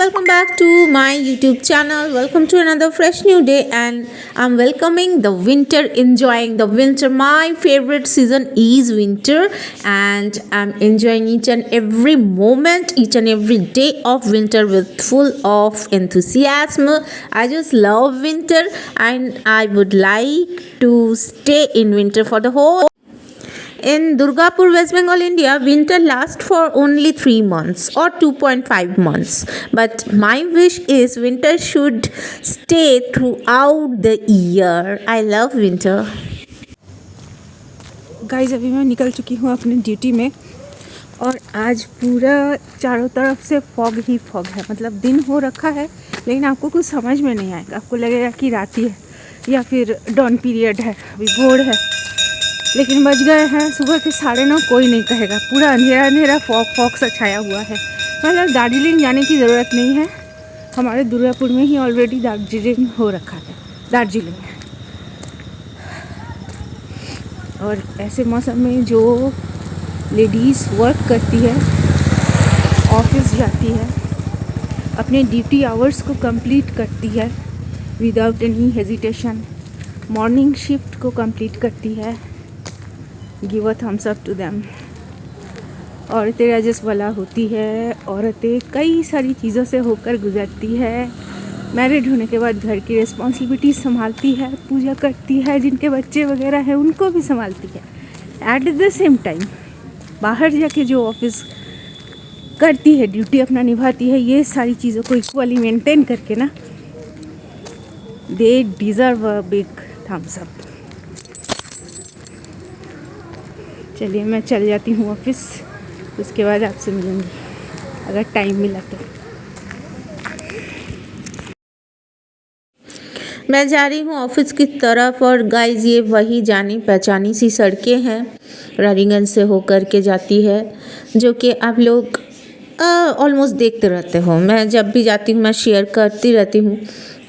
welcome back to my YouTube channel. Welcome to another fresh new day, and I'm welcoming the winter, enjoying the winter. My favorite season is winter, and I'm enjoying each and every moment, each and every day of winter with full of enthusiasm. I just love winter, and I would like to stay in winter for the whole. In Durgapur, West Bengal, India, winter lasts for only 3 months or 2.5 months. But my wish is winter should stay throughout the year. I love winter. Guys अभी मैं निकल चुकी हूँ अपनी duty में और आज पूरा चारों तरफ से फॉग ही फॉग है। मतलब दिन हो रखा है लेकिन आपको कुछ समझ में नहीं आएगा। आपको लगेगा कि रात ही है या फिर डॉन पीरियड है, अभी भोर है, लेकिन बज गए हैं सुबह के 9:30। कोई नहीं कहेगा, पूरा अंधेरा अंधेरा फॉग फॉग सा छाया हुआ है। मतलब दार्जिलिंग जाने की ज़रूरत नहीं है, हमारे दुर्गापुर में ही ऑलरेडी दार्जिलिंग हो रखा है। दार्जिलिंग और ऐसे मौसम में जो लेडीज़ वर्क करती है, ऑफिस जाती है, अपने ड्यूटी आवर्स को कंप्लीट करती है without any hesitation, morning shift को कंप्लीट करती है, give a thumbs up to them. औरतें रजस्वला होती है, औरतें कई सारी चीज़ों से होकर गुजरती है। मैरिड होने के बाद घर की रिस्पॉन्सिबिलिटी संभालती है, पूजा करती है, जिनके बच्चे वगैरह हैं उनको भी संभालती है। एट द सेम टाइम बाहर जाके जो ऑफिस करती है, ड्यूटी अपना निभाती है, ये सारी चीज़ों को इक्वली मेंटेन करके ना, they deserve a big thumbs up. चलिए मैं चल जाती हूँ ऑफिस, उसके बाद आपसे मिलूँगी अगर टाइम मिला तो। मैं जा रही हूँ ऑफिस की तरफ और गाइस ये वही जानी पहचानी सी सड़कें हैं, रानीगंज से होकर के जाती है, जो कि आप लोग ऑलमोस्ट देखते रहते हो। मैं जब भी जाती हूँ मैं शेयर करती रहती हूँ।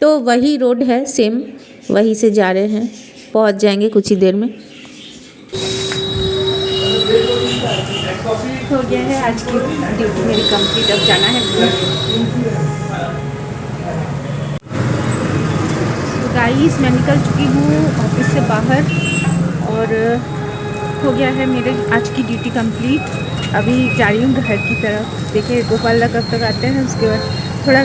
तो वही रोड है, सेम वहीं से जा रहे हैं, पहुँच जाएंगे कुछ ही देर में। हो गया है आज की ड्यूटी मेरी कंप्लीट, अब जाना है। गाइस मैं निकल चुकी हूँ ऑफिस से बाहर और हो गया है मेरे आज की ड्यूटी कंप्लीट। अभी जा रही हूँ घर की तरफ। देखिए गोपाल दा कब तक आते हैं, उसके बाद थोड़ा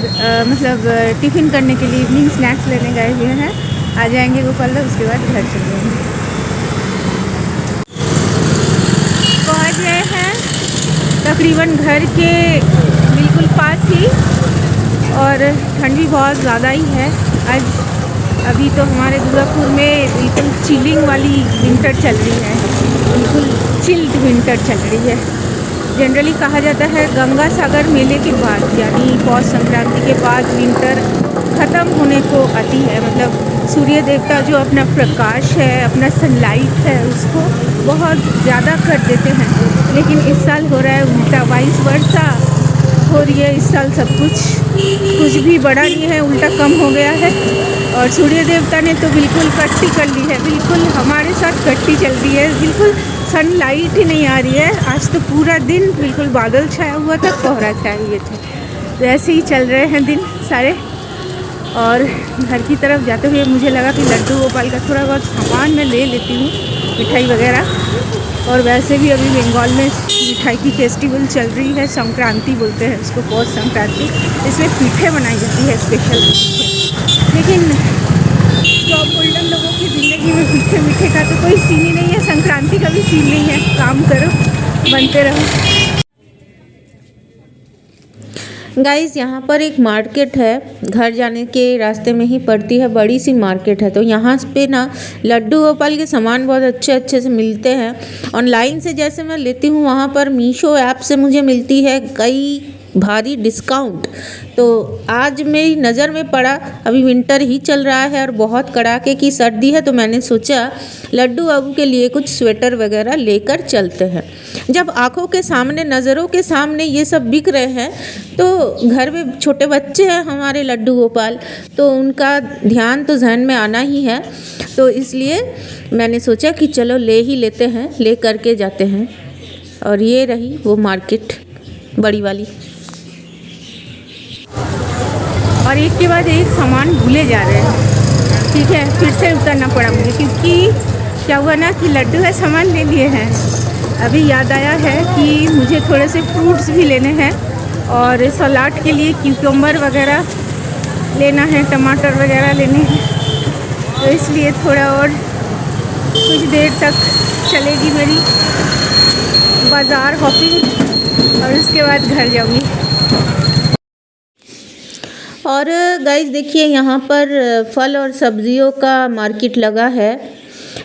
मतलब टिफ़िन करने के लिए इवनिंग स्नैक्स लेने गए हुए हैं। आ जाएंगे गोपाल दा, उसके बाद घर चले जाएंगे। पहुँच गए हैं तकरीबन घर के बिल्कुल पास ही, और ठंड भी बहुत ज़्यादा ही है आज। अभी तो हमारे दुर्गापुर में बिल्कुल चिलिंग वाली विंटर चल रही है, बिल्कुल चिल्ड विंटर चल रही है। जनरली कहा जाता है गंगा सागर मेले के बाद, यानी पौष संक्रांति के बाद विंटर ख़त्म होने को आती है। मतलब सूर्य देवता जो अपना प्रकाश है, अपना सनलाइट है, उसको बहुत ज़्यादा कर देते हैं। लेकिन इस साल हो रहा है उल्टा, 22 वर्षा हो रही है इस साल। सब कुछ भी बड़ा नहीं है, उल्टा कम हो गया है। और सूर्य देवता ने तो बिल्कुल कट्टी कर ली है, बिल्कुल हमारे साथ कट्टी चल रही है, बिल्कुल सनलाइट ही नहीं आ रही है। आज तो पूरा दिन बिल्कुल बादल छाया हुआ था, कोहरा छाया हुए थे। तो ऐसे ही चल रहे हैं दिन सारे। और घर की तरफ जाते हुए मुझे लगा कि लड्डू गोपाल का थोड़ा बहुत सामान मैं ले लेती हूँ, मिठाई वगैरह। और वैसे भी अभी बंगाल में मिठाई की फेस्टिवल चल रही है, संक्रांति बोलते हैं उसको, पौष संक्रांति। इसमें पीठे बनाई जाती है स्पेशल। लेकिन जॉब होल्डर लोगों की ज़िंदगी में पीठे मीठे का तो कोई सीन ही नहीं है, संक्रांति का भी सीन नहीं है। काम करो, बनते रहो। गाइस यहाँ पर एक मार्केट है, घर जाने के रास्ते में ही पड़ती है, बड़ी सी मार्केट है। तो यहाँ पे ना लड्डू गोपाल के सामान बहुत अच्छे अच्छे से मिलते हैं। ऑनलाइन से जैसे मैं लेती हूँ, वहाँ पर मीशो ऐप से मुझे मिलती है कई भारी डिस्काउंट। तो आज मेरी नज़र में पड़ा, अभी विंटर ही चल रहा है और बहुत कड़ाके की सर्दी है, तो मैंने सोचा लड्डू बाबू के लिए कुछ स्वेटर वगैरह लेकर चलते हैं। जब आँखों के सामने, नज़रों के सामने ये सब बिक रहे हैं, तो घर में छोटे बच्चे हैं हमारे लड्डू गोपाल, तो उनका ध्यान तो जहन में आना ही है। तो इसलिए मैंने सोचा कि चलो ले ही लेते हैं, ले करके जाते हैं। और ये रही वो मार्केट बड़ी वाली। और एक के बाद एक सामान भूले जा रहे हैं। ठीक है, फिर से उतरना पड़ा मुझे, क्योंकि क्या हुआ ना कि लड्डू है सामान ले लिए हैं, अभी याद आया है कि मुझे थोड़े से फ्रूट्स भी लेने हैं और सलाद के लिए क्यूकम्बर वगैरह लेना है, टमाटर वगैरह लेने हैं, तो इसलिए थोड़ा और कुछ देर तक चलेगी मेरी बाज़ार हॉपिंग और उसके बाद घर जाऊंगी। और गाइस देखिए यहाँ पर फल और सब्जियों का मार्केट लगा है,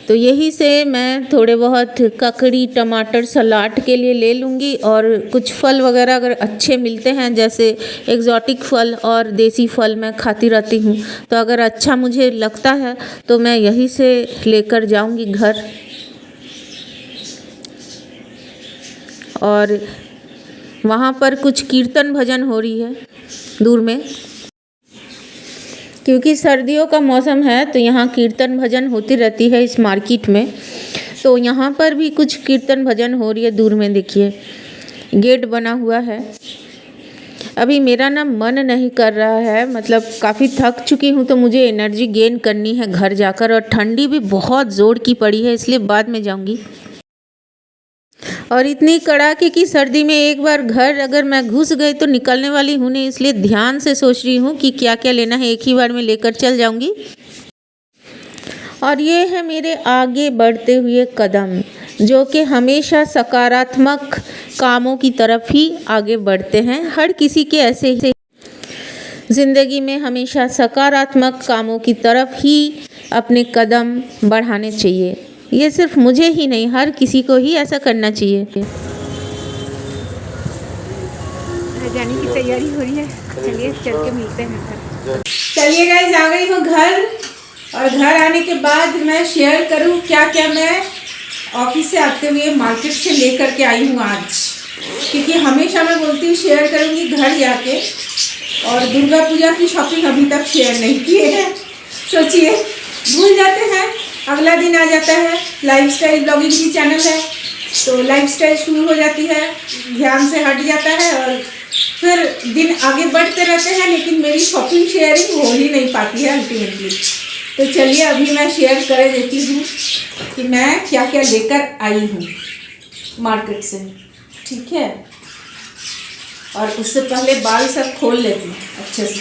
तो यही से मैं थोड़े बहुत ककड़ी टमाटर सलाद के लिए ले लूँगी और कुछ फल वगैरह अगर अच्छे मिलते हैं, जैसे एग्जॉटिक फल और देसी फल मैं खाती रहती हूँ, तो अगर अच्छा मुझे लगता है तो मैं यही से लेकर जाऊँगी घर। और वहाँ पर कुछ कीर्तन भजन हो रही है दूर में, क्योंकि सर्दियों का मौसम है तो यहाँ कीर्तन भजन होती रहती है इस मार्केट में। तो यहाँ पर भी कुछ कीर्तन भजन हो रही है दूर में, देखिए गेट बना हुआ है। अभी मेरा ना मन नहीं कर रहा है, मतलब काफ़ी थक चुकी हूँ, तो मुझे एनर्जी गेन करनी है घर जाकर, और ठंडी भी बहुत ज़ोर की पड़ी है, इसलिए बाद में जाऊँगी। और इतनी कड़ाके की सर्दी में एक बार घर अगर मैं घुस गई तो निकलने वाली हूँ नहीं, इसलिए ध्यान से सोच रही हूँ कि क्या क्या लेना है, एक ही बार में लेकर चल जाऊँगी। और ये है मेरे आगे बढ़ते हुए कदम, जो कि हमेशा सकारात्मक कामों की तरफ ही आगे बढ़ते हैं। हर किसी के ऐसे ही ज़िंदगी में हमेशा सकारात्मक कामों की तरफ ही अपने कदम बढ़ाने चाहिए। ये सिर्फ मुझे ही नहीं, हर किसी को ही ऐसा करना चाहिए। जाने की तैयारी हो रही है, चलिए चल के मिलते हैं घर। चलिए गाइस, आ गई हूँ घर, और घर आने के बाद मैं शेयर करूँ क्या क्या मैं ऑफिस से आते हुए मार्केट से लेकर के आई हूँ आज, क्योंकि हमेशा मैं बोलती हूँ शेयर करूँगी घर जाके, और दुर्गा पूजा की शॉपिंग अभी तक शेयर नहीं की है। सोचिए, भूल जाते हैं, अगला दिन आ जाता है, लाइफस्टाइल ब्लॉगिंग की चैनल है तो लाइफस्टाइल शुरू हो जाती है, ध्यान से हट जाता है और फिर दिन आगे बढ़ते रहते हैं, लेकिन मेरी शॉपिंग शेयरिंग हो ही नहीं पाती है अल्टीमेटली। तो चलिए अभी मैं शेयर कर देती हूँ कि मैं क्या क्या लेकर आई हूँ मार्केट से, ठीक है। और उससे पहले बाल सब खोल लेती हूँ अच्छे से।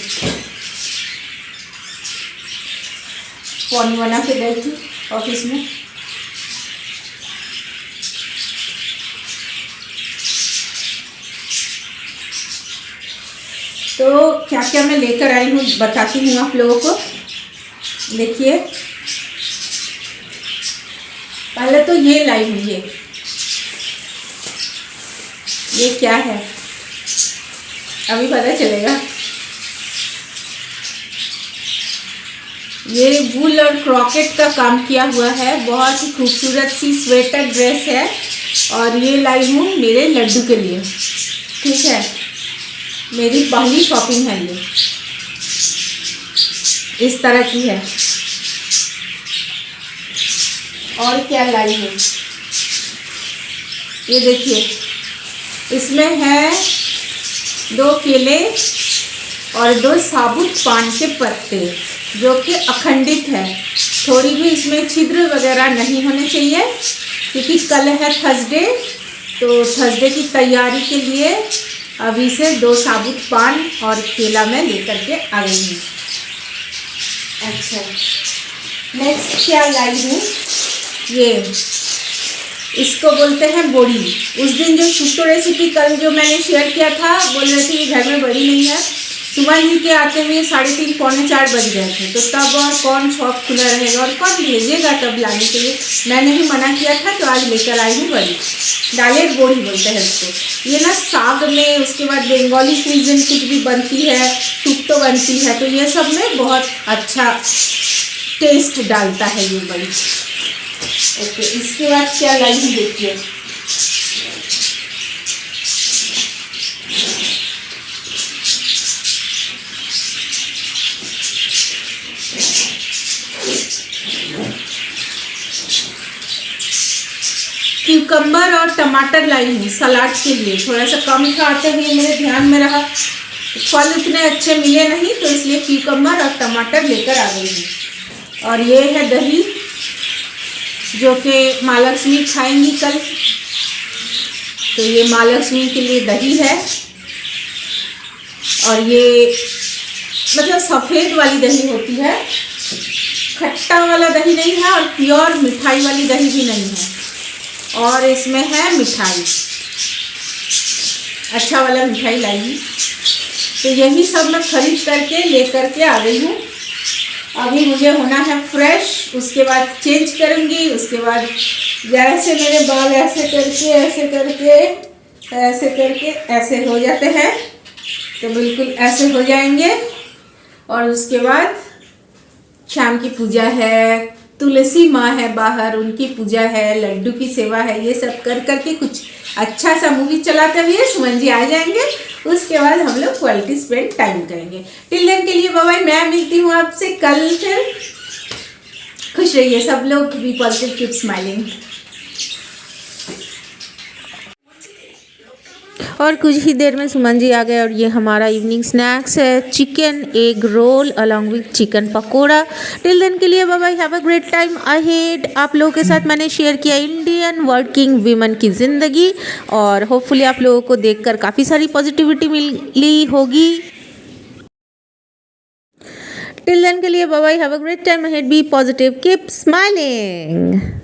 पौनी बना के गई थी ऑफिस में, तो क्या क्या मैं लेकर आई हूँ बताती हूँ आप लोगों को। देखिए, पहले तो ये लाई हूँ, ये क्या है अभी पता चलेगा। ये वूल और क्रॉकेट का काम किया हुआ है, बहुत ही खूबसूरत सी स्वेटर ड्रेस है, और ये लाई हूँ मेरे लड्डू के लिए, ठीक है। मेरी पहली शॉपिंग है ये, इस तरह की है। और क्या लाई हूँ, ये देखिए, इसमें है 2 केले और 2 साबुत पान के पत्ते, जो कि अखंडित है। थोड़ी भी इसमें छिद्र वगैरह नहीं होने चाहिए, क्योंकि कल है थर्सडे, तो थर्सडे की तैयारी के लिए अभी से 2 साबुत पान और केला मैं लेकर के आ गई हूँ। अच्छा, नेक्स्ट क्या लाई हूँ, ये इसको बोलते हैं बोड़ी। उस दिन जो सुट्टो रेसिपी कल जो मैंने शेयर किया था, बोल रहे थे कि घर में बड़ी नहीं है, सुबह ही के आते हुए 3:30 पौने 4 बज गए थे, तो तब और कौन शॉप खुला रहेगा और कौन भेजेगा तब लाने के लिए। मैंने ही मना किया था, तो आज लेकर आई हूँ बड़ी। डालेर बोड़ी बोलते हैं इसको। ये ना साग में, उसके बाद बंगाली फ्यूजन कुछ भी बनती है, सुट्टो बनती है, तो ये सब में बहुत अच्छा टेस्ट डालता है ये बड़ी। ओके, इसके बाद क्या लाई हूँ देखिए, क्यूकम्बर और टमाटर लाई हूँ सलाद के लिए। थोड़ा सा कम था आते हुए मेरे ध्यान में रहा, तो फल उतने अच्छे मिले नहीं, तो इसलिए क्यूकम्बर और टमाटर लेकर आ गई हूँ। और ये है दही जो कि माँ लक्ष्मी खाएंगी कल, तो ये माँ लक्ष्मी के लिए दही है। और ये मतलब सफ़ेद वाली दही होती है, खट्टा वाला दही नहीं है और प्योर मिठाई वाली दही भी नहीं है। और इसमें है मिठाई, अच्छा वाला मिठाई लाएगी। तो यही सब मैं खरीद करके लेकर के आ गई हूँ। अभी मुझे होना है फ्रेश, उसके बाद चेंज करूँगी। उसके बाद जैसे मेरे बाल ऐसे करके ऐसे करके ऐसे करके ऐसे हो जाते हैं, तो बिल्कुल ऐसे हो जाएंगे। और उसके बाद शाम की पूजा है, तुलसी माँ है बाहर, उनकी पूजा है, लड्डू की सेवा है। ये सब कर करके कुछ अच्छा सा मूवी चलाते हुए सुमन जी आ जाएंगे। उसके बाद हम लोग क्वालिटी स्पेंड टाइम करेंगे। टिल देन के लिए बाय बाय। मैं मिलती हूँ आपसे कल फिर। खुश रहिए सब लोग, बी पॉजिटिव, कीप स्माइलिंग। और कुछ ही देर में सुमन जी आ गए और ये हमारा इवनिंग स्नैक्स है, chicken egg roll along with chicken pakora. Till then के लिए bye bye, have a great time ahead. आप लोगों के साथ मैंने शेयर किया इंडियन वर्किंग वीमेन की ज़िंदगी, और होपफुली आप लोगों को देखकर काफ़ी सारी पॉजिटिविटी मिली होगी। टिल देन के लिए bye bye, have a great time ahead, be positive, keep smiling.